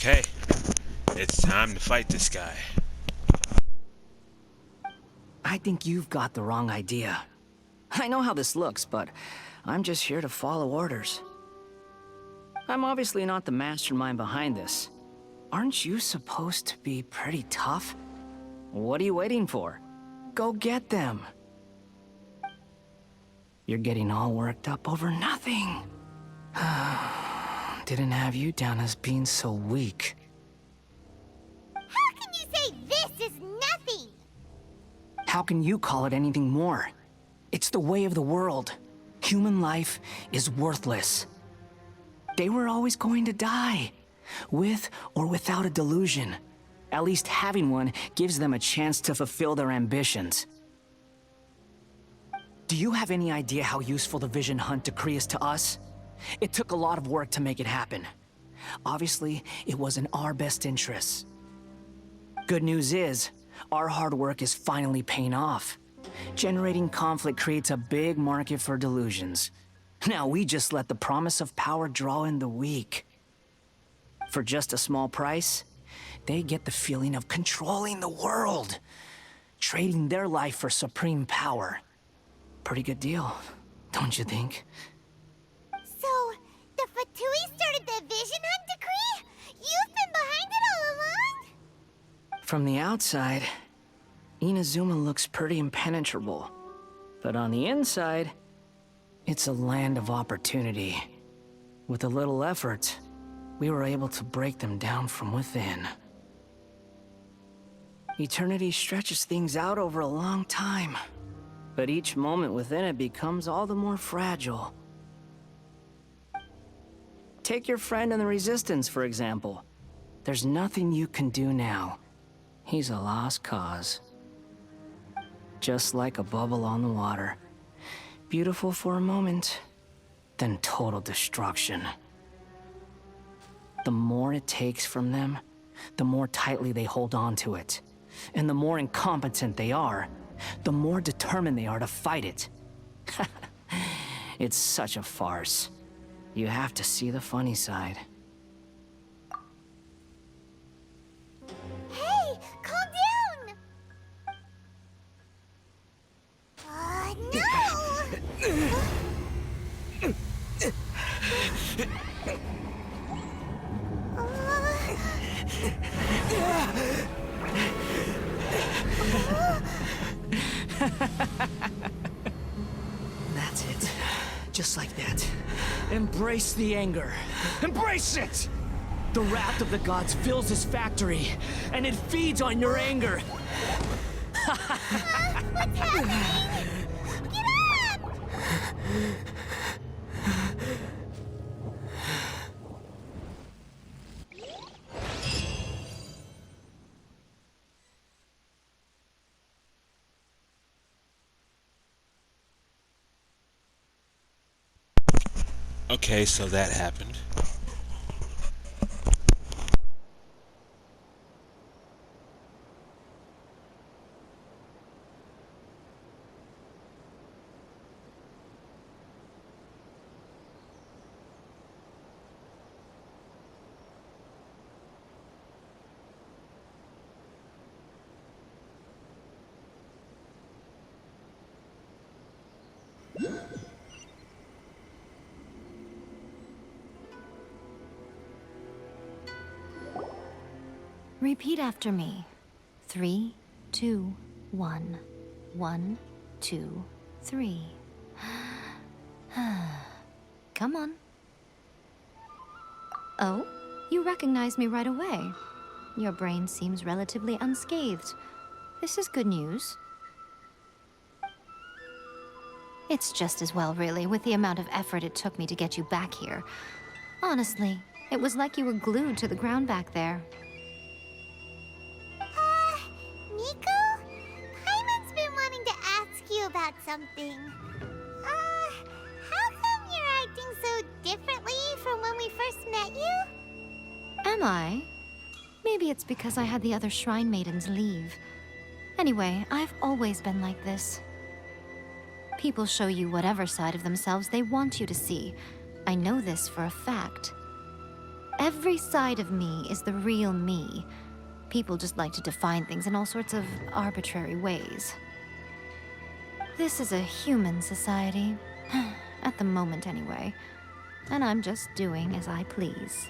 Okay, it's time to fight this guy. I think you've got the wrong idea. I know how this looks, but I'm just here to follow orders. I'm obviously not the mastermind behind this. Aren't you supposed to be pretty tough? What are you waiting for? Go get them. You're getting all worked up over nothing. Didn't have you down as being so weak. How can you say this is nothing? How can you call it anything more? It's the way of the world. Human life is worthless. They were always going to die, with or without a delusion. At least having one gives them a chance to fulfill their ambitions. Do you have any idea how useful the Vision Hunt decree is to us? It took a lot of work to make it happen. Obviously, it was in our best interests. Good news is, our hard work is finally paying off. Generating conflict creates a big market for delusions. Now we just let the promise of power draw in the weak. For just a small price, they get the feeling of controlling the world, trading their life for supreme power. Pretty good deal, don't you think? So, the Fatui started the Vision Hunt decree? You've been behind it all along? From the outside, Inazuma looks pretty impenetrable. But on the inside, it's a land of opportunity. With a little effort, we were able to break them down from within. Eternity stretches things out over a long time, but each moment within it becomes all the more fragile. Take your friend in the Resistance, for example. There's nothing you can do now. He's a lost cause. Just like a bubble on the water. Beautiful for a moment, then total destruction. The more it takes from them, the more tightly they hold on to it. And the more incompetent they are, the more determined they are to fight it. It's such a farce. You have to see the funny side. Hey, calm down! No! That's it. Just like that. Embrace the anger. Embrace it! The wrath of the gods fills this factory, and it feeds on your anger. What's happening? Get up! Okay, so that happened. Repeat after me. 3, 2, 1. 1, 2, 3. Come on. Oh, you recognize me right away. Your brain seems relatively unscathed. This is good news. It's just as well, really, with the amount of effort it took me to get you back here. Honestly, it was like you were glued to the ground back there. Nico? Paimon's been wanting to ask you about something. How come you're acting so differently from when we first met you? Am I? Maybe it's because I had the other Shrine Maidens leave. Anyway, I've always been like this. People show you whatever side of themselves they want you to see. I know this for a fact. Every side of me is the real me. People just like to define things in all sorts of arbitrary ways. This is a human society. At the moment, anyway. And I'm just doing as I please.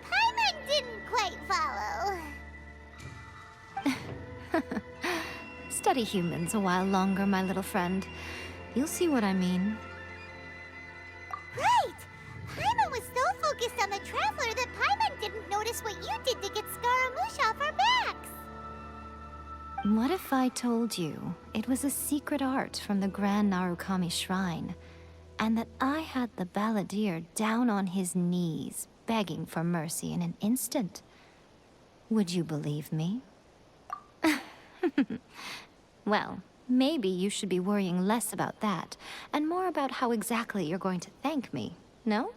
Paimon didn't quite follow. Study humans a while longer, my little friend. You'll see what I mean. Right! Paimon was so focused on the Traveler that Paimon didn't notice what you did to get Scaramouche off our backs. What if I told you it was a secret art from the Grand Narukami Shrine, and that I had the balladeer down on his knees, begging for mercy in an instant? Would you believe me? Well, maybe you should be worrying less about that, and more about how exactly you're going to thank me, no?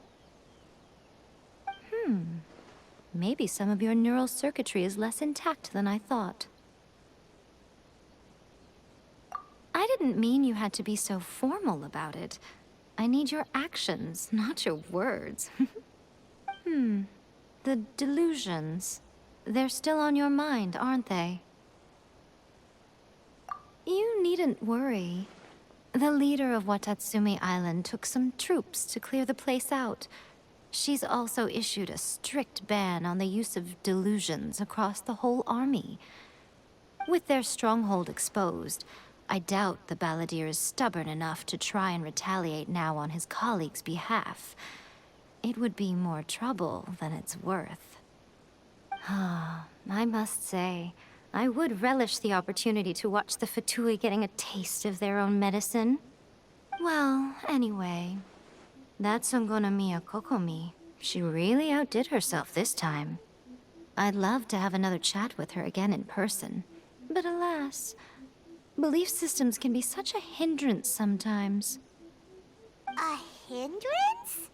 Maybe some of your neural circuitry is less intact than I thought. I didn't mean you had to be so formal about it. I need your actions, not your words. The delusions. They're still on your mind, aren't they? You needn't worry. The leader of Watatsumi Island took some troops to clear the place out. She's also issued a strict ban on the use of delusions across the whole army. With their stronghold exposed, I doubt the balladeer is stubborn enough to try and retaliate now on his colleagues' behalf. It would be more trouble than it's worth. I must say, I would relish the opportunity to watch the Fatui getting a taste of their own medicine. Well, anyway, that Songonomiya Kokomi, she really outdid herself this time. I'd love to have another chat with her again in person, but alas, belief systems can be such a hindrance sometimes. A hindrance?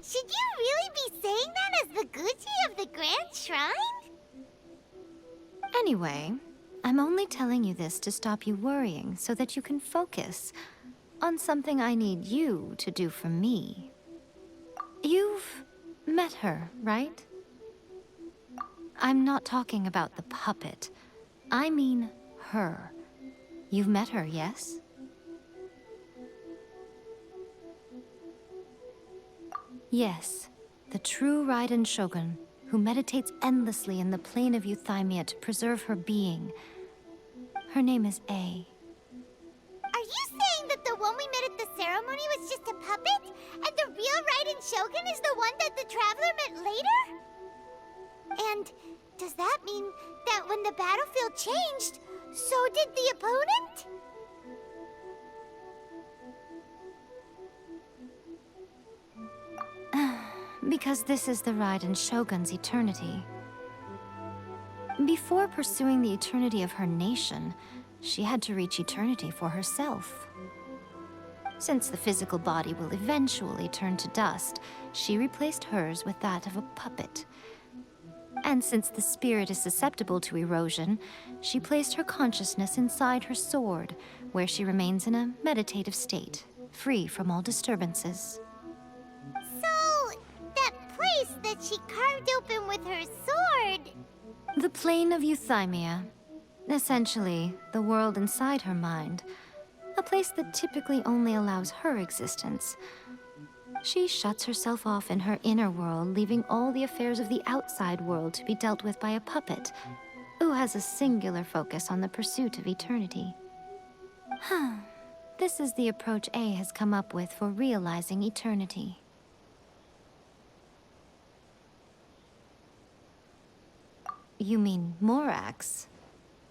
Should you really be saying that as the Gucci of the Grand Shrine? Anyway, I'm only telling you this to stop you worrying so that you can focus on something I need you to do for me. You've met her, right? I'm not talking about the puppet. I mean her. You've met her, yes? Yes, the true Raiden Shogun, who meditates endlessly in the plane of Euthymia to preserve her being. Her name is A. Are you saying that the one we met at the ceremony was just a puppet? And the real Raiden Shogun is the one that the Traveler met later? And does that mean that when the battlefield changed, so did the opponent? Because this is the Raiden Shogun's eternity. Before pursuing the eternity of her nation, she had to reach eternity for herself. Since the physical body will eventually turn to dust, she replaced hers with that of a puppet. And since the spirit is susceptible to erosion, she placed her consciousness inside her sword, where she remains in a meditative state, free from all disturbances. So, that place that she carved open with her sword... The plane of Euthymia. Essentially, the world inside her mind. A place that typically only allows her existence. She shuts herself off in her inner world, leaving all the affairs of the outside world to be dealt with by a puppet, who has a singular focus on the pursuit of eternity. This is the approach A has come up with for realizing eternity. You mean Morax?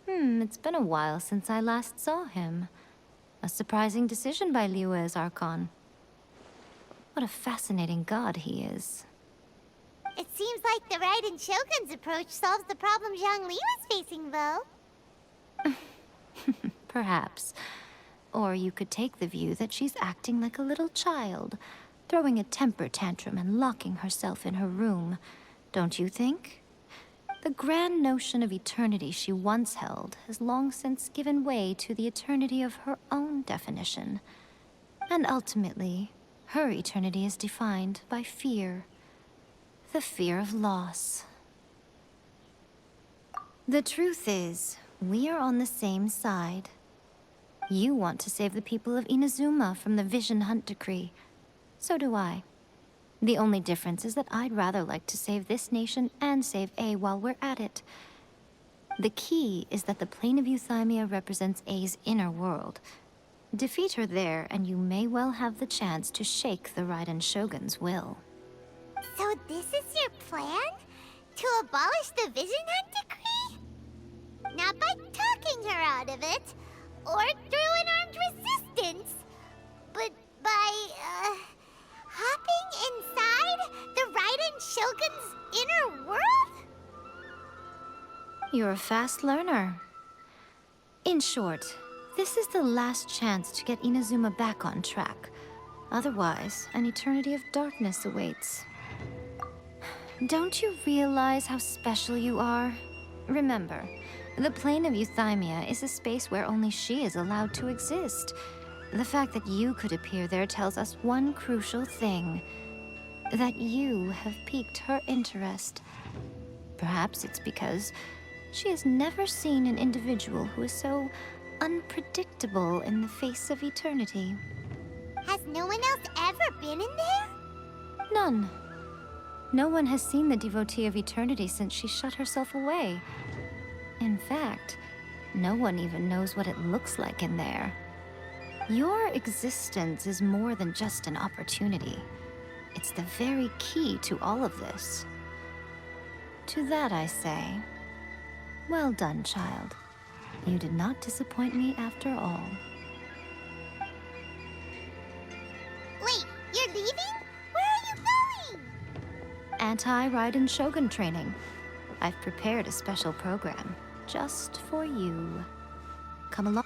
It's been a while since I last saw him. A surprising decision by Liyue's Archon. What a fascinating god he is. It seems like the Raiden Shogun's approach solves the problem Zhang Li was facing, though. Perhaps. Or you could take the view that she's acting like a little child, throwing a temper tantrum and locking herself in her room. Don't you think? The grand notion of eternity she once held has long since given way to the eternity of her own definition. And ultimately, Her eternity is defined by fear. The fear of loss. The truth is, we are on the same side. You want to save the people of Inazuma from the Vision Hunt decree. So do I. The only difference is that I'd rather like to save this nation and save A while we're at it. The key is that the plane of Euthymia represents A's inner world. Defeat her there, and you may well have the chance to shake the Raiden Shogun's will. So this is your plan? To abolish the Vision Hunt decree? Not by talking her out of it, or through an armed resistance, but by, hopping inside the Raiden Shogun's inner world? You're a fast learner. In short, this is the last chance to get Inazuma back on track. Otherwise, an eternity of darkness awaits. Don't you realize how special you are? Remember, the plane of Euthymia is a space where only she is allowed to exist. The fact that you could appear there tells us one crucial thing. That you have piqued her interest. Perhaps it's because she has never seen an individual who is so unpredictable in the face of eternity. Has no one else ever been in there? None. No one has seen the devotee of eternity since she shut herself away. In fact, no one even knows what it looks like in there. Your existence is more than just an opportunity. It's the very key to all of this. To that I say, well done, child. You did not disappoint me after all. Wait, you're leaving? Where are you going? Anti-Raiden Shogun training. I've prepared a special program just for you. Come along.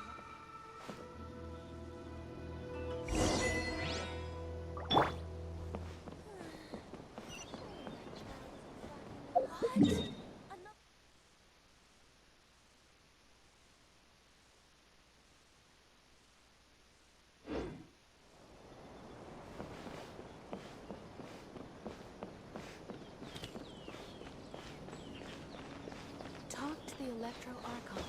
Talk to the Electro Archon.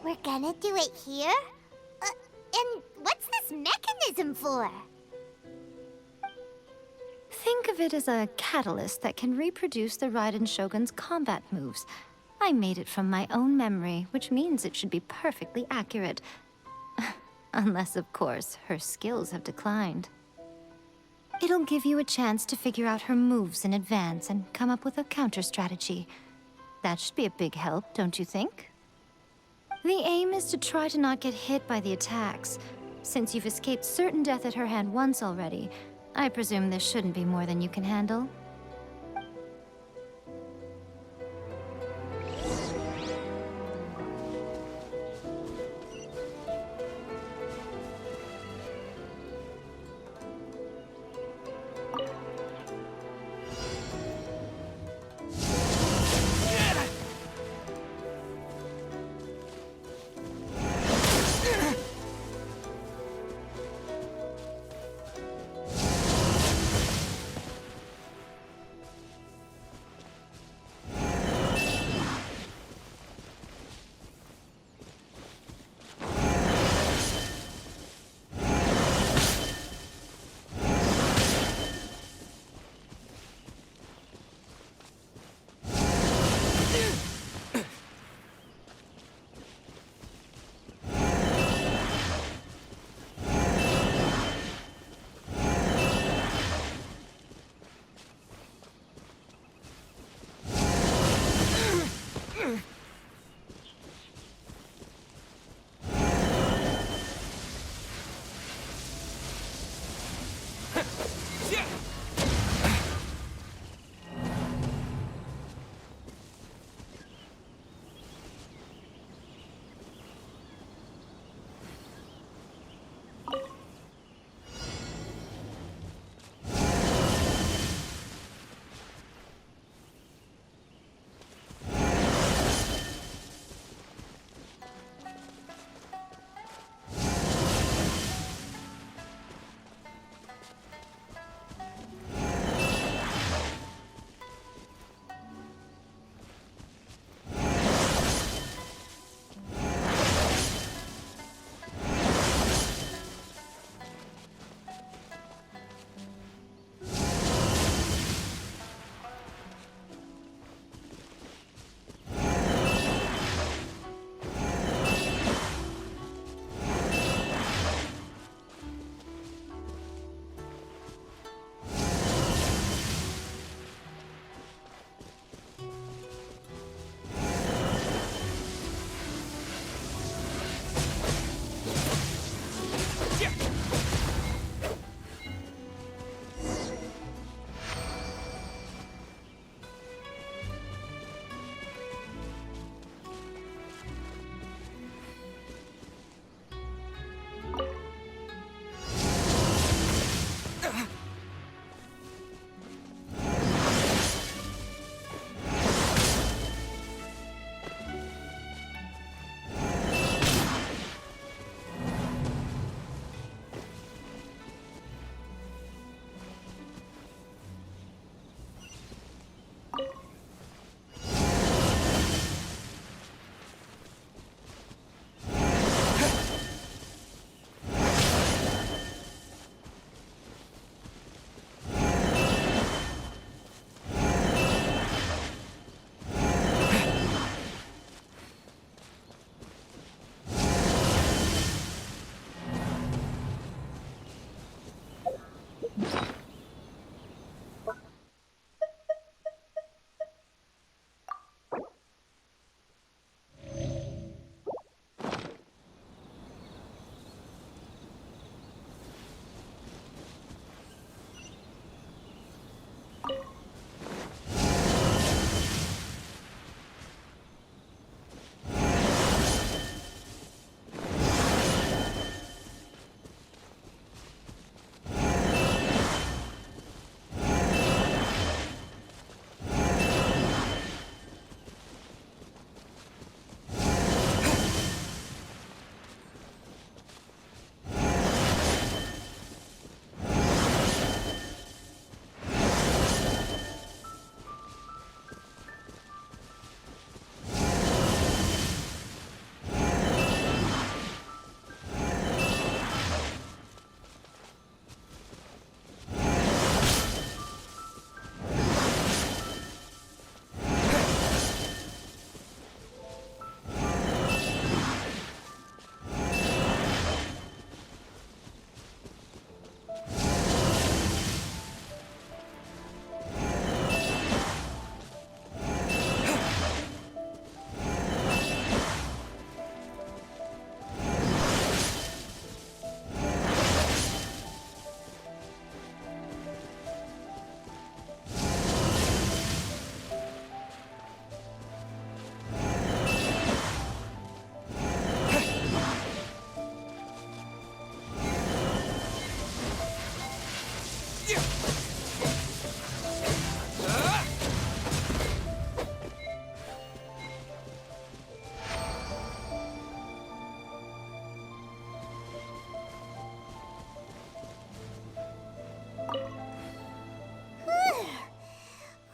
We're gonna do it here? And what's this mechanism for? Think of it as a catalyst that can reproduce the Raiden Shogun's combat moves. I made it from my own memory, which means it should be perfectly accurate. Unless, of course, her skills have declined. It'll give you a chance to figure out her moves in advance and come up with a counter strategy. That should be a big help, don't you think? The aim is to try to not get hit by the attacks. Since you've escaped certain death at her hand once already, I presume this shouldn't be more than you can handle.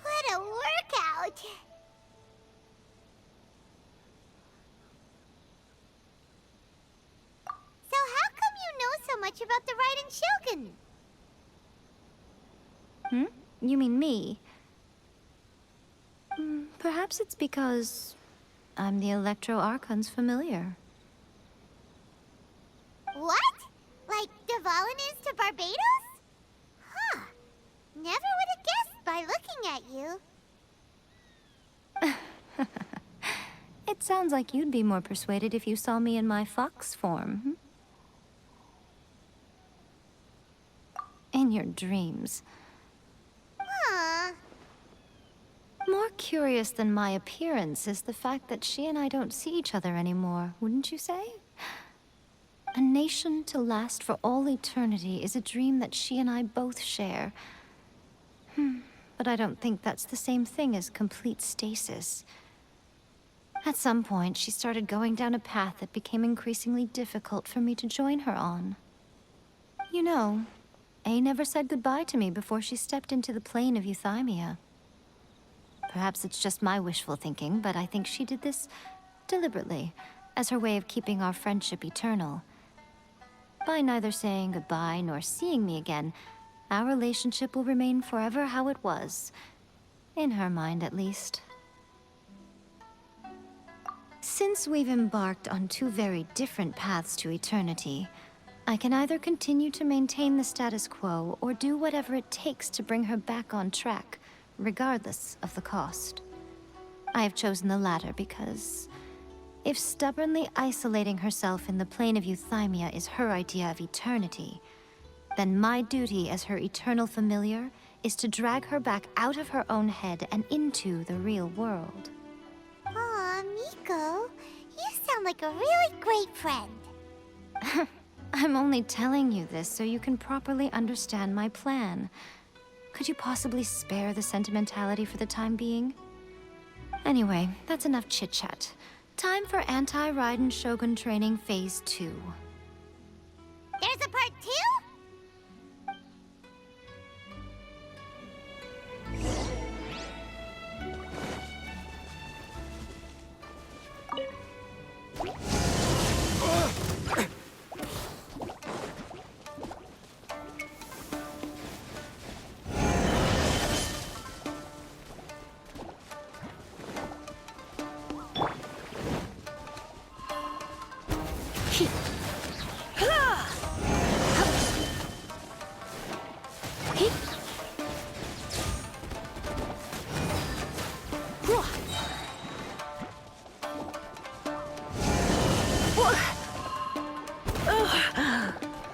What a workout! So how come you know so much about the Raiden Shogun? You mean me? Perhaps it's because I'm the Electro Archon's familiar. What? Like Dvalin is to Barbados? Huh. Never would have guessed by looking at you. It sounds like you'd be more persuaded if you saw me in my fox form. In your dreams. Huh. More curious than my appearance is the fact that she and I don't see each other anymore, wouldn't you say? A nation to last for all eternity is a dream that she and I both share. But I don't think that's the same thing as complete stasis. At some point, she started going down a path that became increasingly difficult for me to join her on. You know, A never said goodbye to me before she stepped into the plane of Euthymia. Perhaps it's just my wishful thinking, but I think she did this deliberately, as her way of keeping our friendship eternal. By neither saying goodbye nor seeing me again, our relationship will remain forever how it was. In her mind, at least. Since we've embarked on two very different paths to eternity, I can either continue to maintain the status quo or do whatever it takes to bring her back on track, regardless of the cost. I have chosen the latter because if stubbornly isolating herself in the plane of Euthymia is her idea of eternity, then my duty as her eternal familiar is to drag her back out of her own head and into the real world. Aw, Miko, you sound like a really great friend. I'm only telling you this so you can properly understand my plan. Could you possibly spare the sentimentality for the time being? Anyway, that's enough chit-chat. Time for Anti-Raiden Shogun Training Phase 2. There's a part 2?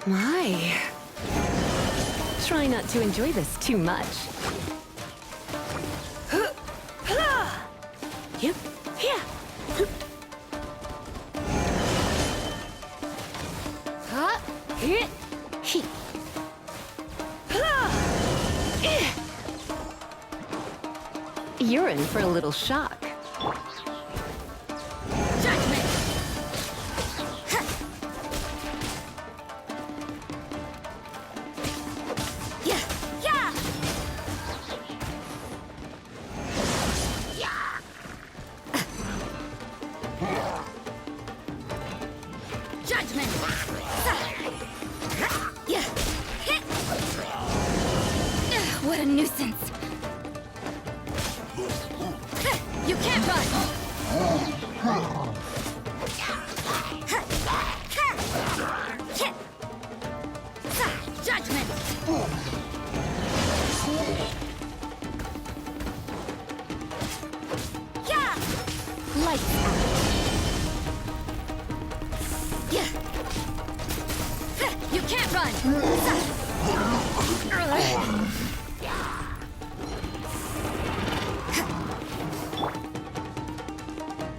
My. Try not to enjoy this too much. Yep. Yeah. You're in for a little shock. What a nuisance! You can't run! Judgment! Yeah! Lights out! Yeah! You can't run!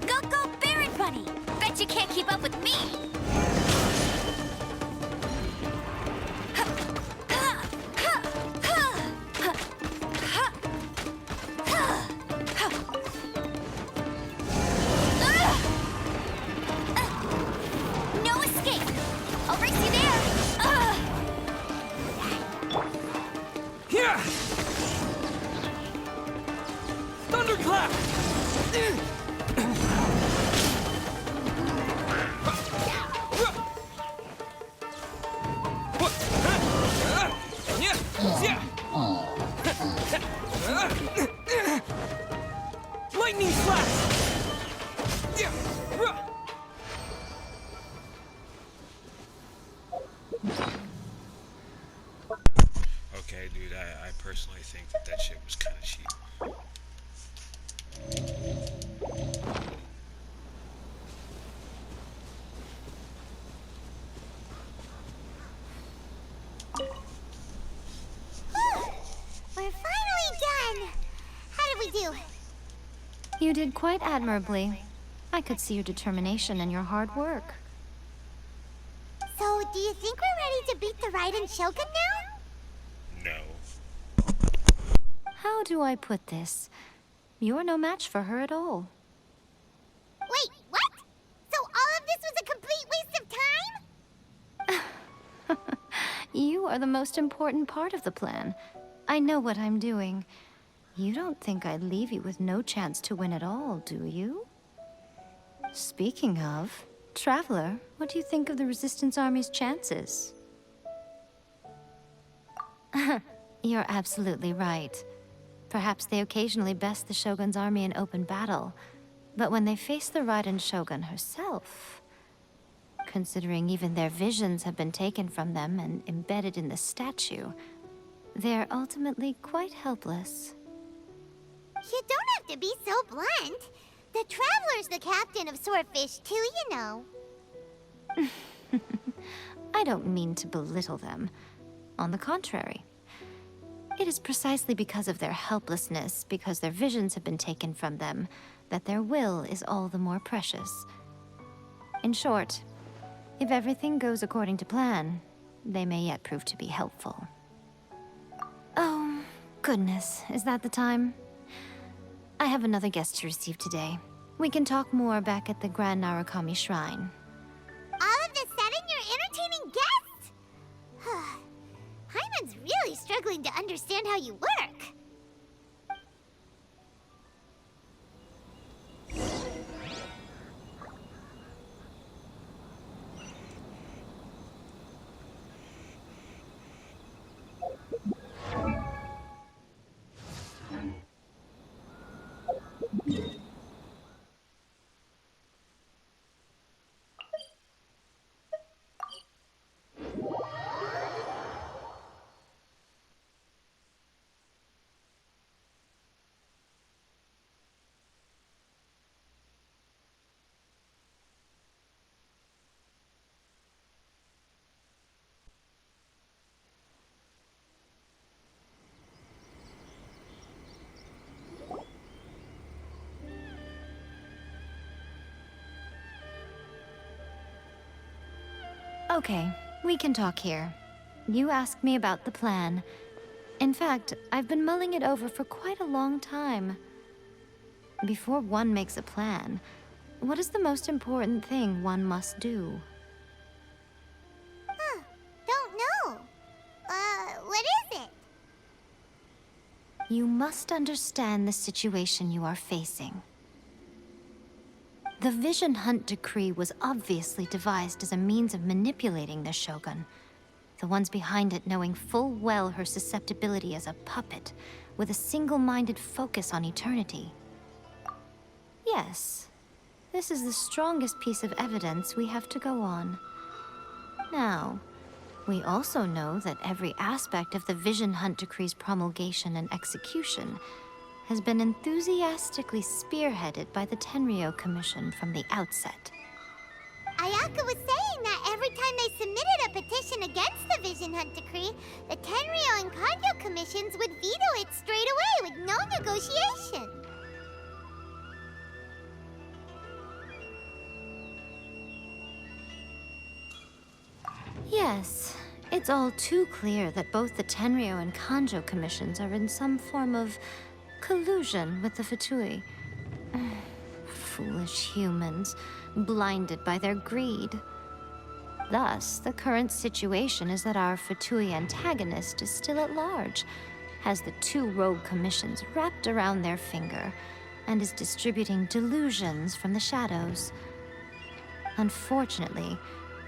Go, Baron Bunny! Bet you can't keep up with me! I personally think that that shit was kind of cheap. We're finally done! How did we do? You did quite admirably. I could see your determination and your hard work. So, do you think we're ready to beat the Raiden Shogun now? No. How do I put this? You're no match for her at all. Wait, what? So all of this was a complete waste of time? You are the most important part of the plan. I know what I'm doing. You don't think I'd leave you with no chance to win at all, do you? Speaking of, Traveler, what do you think of the Resistance Army's chances? You're absolutely right. Perhaps they occasionally best the Shogun's army in open battle, but when they face the Raiden Shogun herself, considering even their visions have been taken from them and embedded in the statue, they're ultimately quite helpless. You don't have to be so blunt. The Traveler's the captain of Swordfish too, you know. I don't mean to belittle them. On the contrary. It is precisely because of their helplessness, because their visions have been taken from them, that their will is all the more precious. In short, if everything goes according to plan, they may yet prove to be helpful. Oh, goodness, is that the time? I have another guest to receive today. We can talk more back at the Grand Narukami Shrine. All of this sudden, you're entertaining guests? Hyman's really struggling to understand how you work. Okay, we can talk here. You asked me about the plan. In fact, I've been mulling it over for quite a long time. Before one makes a plan, what is the most important thing one must do? Don't know. What is it? You must understand the situation you are facing. The Vision Hunt Decree was obviously devised as a means of manipulating the Shogun. The ones behind it knowing full well her susceptibility as a puppet, with a single-minded focus on eternity. Yes, this is the strongest piece of evidence we have to go on. Now, we also know that every aspect of the Vision Hunt Decree's promulgation and execution has been enthusiastically spearheaded by the Tenryou Commission from the outset. Ayaka was saying that every time they submitted a petition against the Vision Hunt Decree, the Tenryou and Kanjo commissions would veto it straight away with no negotiation. Yes, it's all too clear that both the Tenryou and Kanjo commissions are in some form of collusion with the Fatui. Foolish humans, blinded by their greed. Thus, the current situation is that our Fatui antagonist is still at large, has the two rogue commissions wrapped around their finger, and is distributing delusions from the shadows. Unfortunately,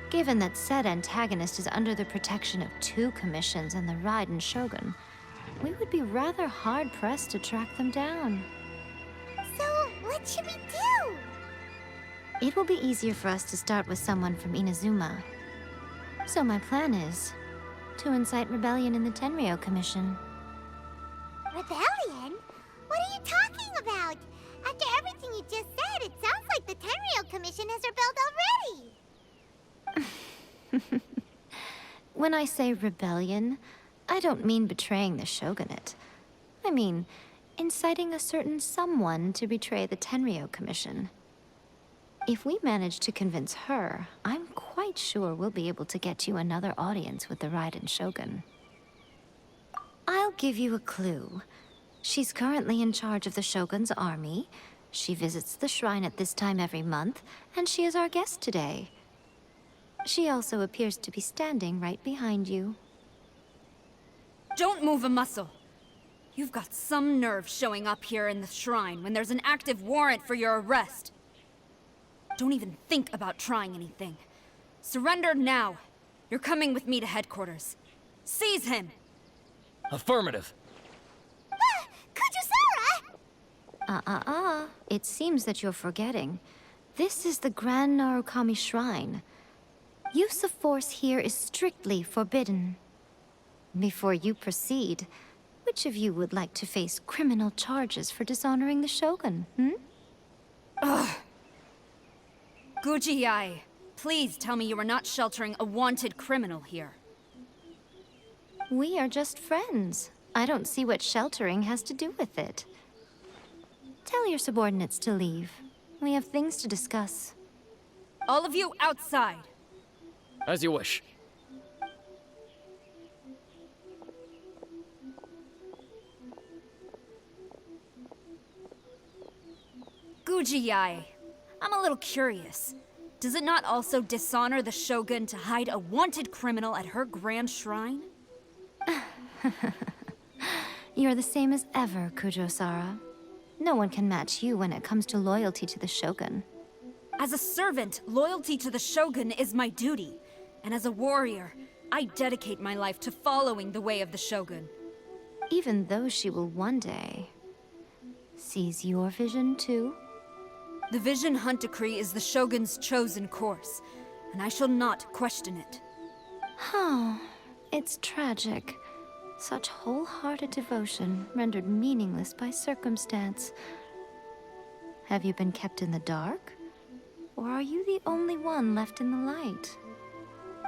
given that said antagonist is under the protection of two commissions and the Raiden Shogun, we would be rather hard-pressed to track them down. So, what should we do? It will be easier for us to start with someone from Inazuma. So my plan is to incite rebellion in the Tenryou Commission. Rebellion? What are you talking about? After everything you just said, it sounds like the Tenryou Commission has rebelled already. When I say rebellion, I don't mean betraying the shogunate. I mean, inciting a certain someone to betray the Tenryou Commission. If we manage to convince her, I'm quite sure we'll be able to get you another audience with the Raiden Shogun. I'll give you a clue. She's currently in charge of the Shogun's army. She visits the shrine at this time every month, and she is our guest today. She also appears to be standing right behind you. Don't move a muscle. You've got some nerve showing up here in the shrine when there's an active warrant for your arrest. Don't even think about trying anything. Surrender now. You're coming with me to headquarters. Seize him! Affirmative. Kujusara! It seems that you're forgetting. This is the Grand Narukami Shrine. Use of force here is strictly forbidden. Before you proceed, which of you would like to face criminal charges for dishonoring the Shogun, Guji-ai, please tell me you are not sheltering a wanted criminal here. We are just friends. I don't see what sheltering has to do with it. Tell your subordinates to leave. We have things to discuss. All of you outside. As you wish. Guji-ai, I'm a little curious. Does it not also dishonor the Shogun to hide a wanted criminal at her grand shrine? You're the same as ever, Kujo-sara. No one can match you when it comes to loyalty to the Shogun. As a servant, loyalty to the Shogun is my duty. And as a warrior, I dedicate my life to following the way of the Shogun. Even though she will one day seize your vision too? The Vision Hunt Decree is the Shogun's chosen course, and I shall not question it. Oh, it's tragic. Such wholehearted devotion rendered meaningless by circumstance. Have you been kept in the dark? Or are you the only one left in the light?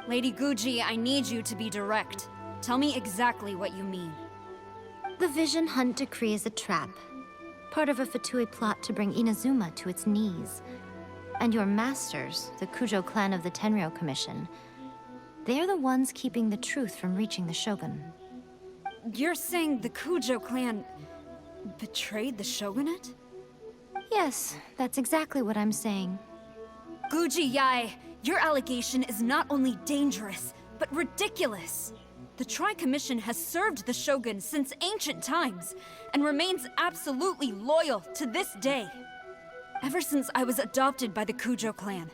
Lady Guji, I need you to be direct. Tell me exactly what you mean. The Vision Hunt Decree is a trap. Part of a Fatui plot to bring Inazuma to its knees. And your masters, the Kujo clan of the Tenryou Commission, they're the ones keeping the truth from reaching the Shogun. You're saying the Kujo clan betrayed the Shogunate? Yes, that's exactly what I'm saying. Guji-ai, your allegation is not only dangerous, but ridiculous. The Tri-Commission has served the Shogun since ancient times, and remains absolutely loyal to this day. Ever since I was adopted by the Kujo clan,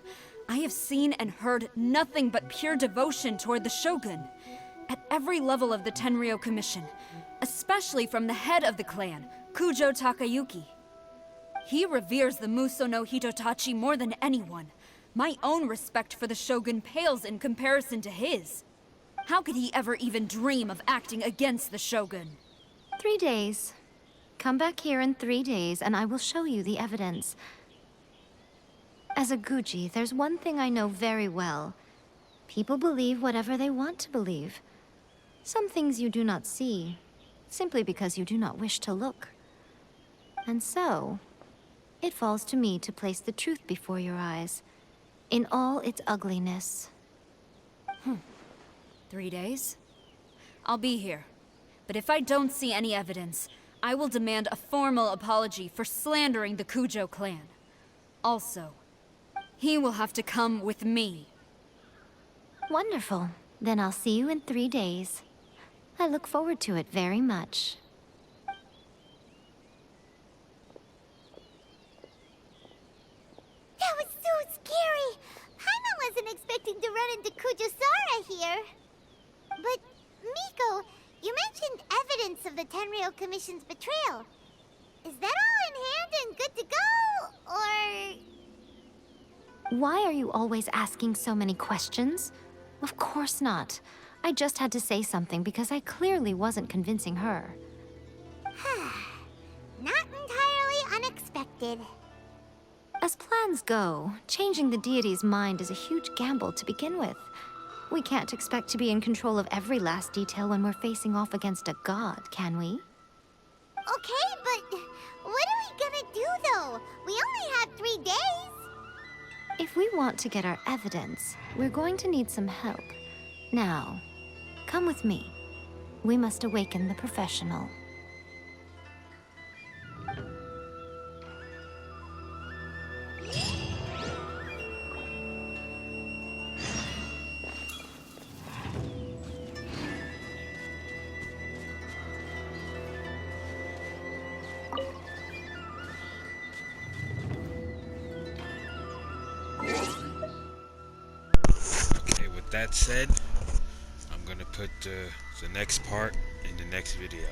I have seen and heard nothing but pure devotion toward the Shogun. At every level of the Tenryou Commission, especially from the head of the clan, Kujo Takayuki. He reveres the Muso no Hitotachi more than anyone. My own respect for the Shogun pales in comparison to his. How could he ever even dream of acting against the Shogun? 3 days. Come back here in 3 days and I will show you the evidence. As a Guji, there's one thing I know very well. People believe whatever they want to believe. Some things you do not see, simply because you do not wish to look. And so, it falls to me to place the truth before your eyes, in all its ugliness. 3 days? I'll be here. But if I don't see any evidence, I will demand a formal apology for slandering the Kujo clan. Also, he will have to come with me. Wonderful. Then I'll see you in 3 days. I look forward to it very much. That was so scary! Paimon wasn't expecting to run into Kujusara here. But, Miko, you mentioned evidence of the Tenryou Commission's betrayal. Is that all in hand and good to go, or...? Why are you always asking so many questions? Of course not. I just had to say something because I clearly wasn't convincing her. Not entirely unexpected. As plans go, changing the deity's mind is a huge gamble to begin with. We can't expect to be in control of every last detail when we're facing off against a god, can we? Okay, but what are we gonna do though? We only have 3 days. If we want to get our evidence, we're going to need some help. Now, come with me. We must awaken the professional. Okay, with that said, I'm gonna put the next part in the next video.